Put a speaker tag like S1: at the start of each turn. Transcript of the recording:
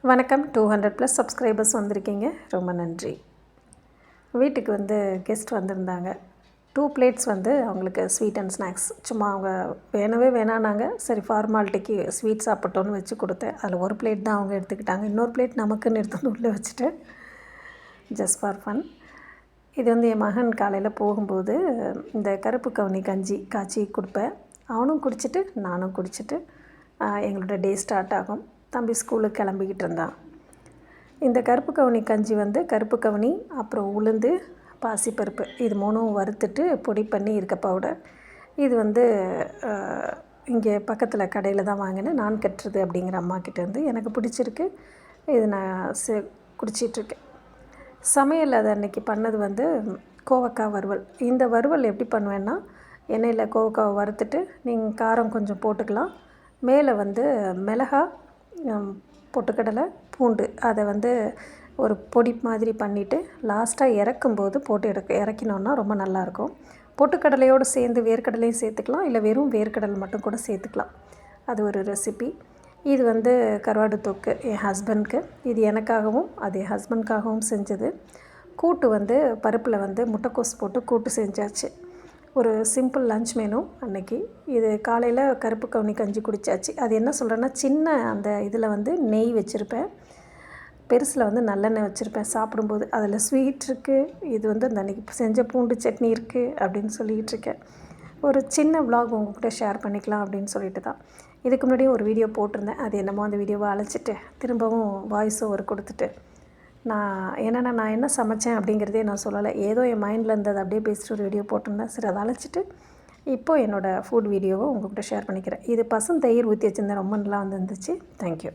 S1: வணக்கம். 200+ சப்ஸ்கிரைபர்ஸ் வந்திருக்கீங்க, ரொம்ப நன்றி. வீட்டுக்கு கெஸ்ட் வந்திருந்தாங்க. 2 பிளேட்ஸ் அவங்களுக்கு ஸ்வீட் அண்ட் ஸ்நாக்ஸ். சும்மா அவங்க வேணவே வேணான்னாங்க. சரி ஃபார்மாலிட்டிக்கு ஸ்வீட் சாப்பிட்டோன்னு வச்சு கொடுத்தேன். அதில் ஒரு பிளேட் தான் அவங்க எடுத்துக்கிட்டாங்க. இன்னொரு பிளேட் நமக்குன்னு எடுத்து உள்ளே வச்சுட்டேன், ஜஸ்ட் ஃபார் ஃபன். இது என் மகன் காலையில் போகும்போது இந்த கருப்பு கவுனி கஞ்சி காய்ச்சி கொடுப்பேன். அவனும் குடிச்சிட்டு நானும் குடிச்சிட்டு எங்களோட டே ஸ்டார்ட் ஆகும். தம்பி ஸ்கூலுக்கு கிளம்பிக்கிட்டு இருந்தான். இந்த கருப்பு கவுனி கஞ்சி கருப்பு கவுனி, அப்புறம் உளுந்து, பாசிப்பருப்பு, இது 3ம் வறுத்துட்டு பொடி பண்ணி இருக்க பவுடர். இது இங்கே பக்கத்தில் கடையில் தான் வாங்கினேன். நான் கட்டுறது அப்படிங்கிற அம்மாக்கிட்டேருந்து எனக்கு பிடிச்சிருக்கு. இது நான் குடிச்சிட்ருக்கேன். சமையல் அது அன்றைக்கி பண்ணது கோவக்காய் வறுவல். இந்த வறுவல் எப்படி பண்ணுவேன்னா, எண்ணெயில் கோவக்காவை வறுத்துட்டு நீங்கள் காரம் கொஞ்சம் போட்டுக்கலாம். மேலே மிளகா, பொட்டுக்கடலை, பூண்டு அதை ஒரு பொடி மாதிரி பண்ணிவிட்டு லாஸ்ட்டாக இறக்கும்போது போட்டு இறக்கினோன்னா ரொம்ப நல்லாயிருக்கும். பொட்டுக்கடலையோடு சேர்ந்து வேர்க்கடலையும் சேர்த்துக்கலாம், இல்லை வெறும் வேர்க்கடலை மட்டும் கூட சேர்த்துக்கலாம். அது ஒரு ரெசிபி. இது கருவாடு தொக்கு என் ஹஸ்பண்ட்க்கு. இது எனக்காகவும் அது என் ஹஸ்பண்ட்காகவும் செஞ்சது. கூட்டு பருப்பில் முட்டைக்கோஸ் போட்டு கூட்டு செஞ்சாச்சு. ஒரு சிம்பிள் லன்ச் மெனு அன்றைக்கி. இது காலையில் கருப்பு கவுனி கஞ்சி குடித்தாச்சு. அது என்ன சொல்கிறேன்னா, சின்ன அந்த இதில் நெய் வச்சுருப்பேன், பெருசில் நல்லெண்ணெய் வச்சுருப்பேன். சாப்பிடும்போது அதில் ஸ்வீட் இருக்குது. இது அந்த அன்றைக்கி செஞ்ச பூண்டு சட்னி இருக்குது அப்படின்னு சொல்லிகிட்ருக்கேன். ஒரு சின்ன விலாக் உங்கள்கிட்ட ஷேர் பண்ணிக்கலாம் அப்படின்னு சொல்லிட்டு தான். இதுக்கு முன்னாடியே ஒரு வீடியோ போட்டிருந்தேன். அது என்னமோ அந்த வீடியோவை அழைச்சிட்டு திரும்பவும் வாய்ஸ் ஓவர் கொடுத்துட்டு நான் என்ன சமைச்சேன் அப்படிங்கிறதே நான் சொல்லலை. ஏதோ என் மைண்டில் இருந்தது அப்படியே பேசிட்டு ஒரு வீடியோ போட்டிருந்தேன். சரி, அதை அழைச்சிட்டு இப்போது என்னோடய ஃபுட் வீடியோவை உங்கள்கிட்ட ஷேர் பண்ணிக்கிறேன். இது பசுந்தயிர் ஊற்றி வச்சுருந்தேன், ரொம்ப நல்லா வந்துருந்துச்சு. தேங்க்யூ.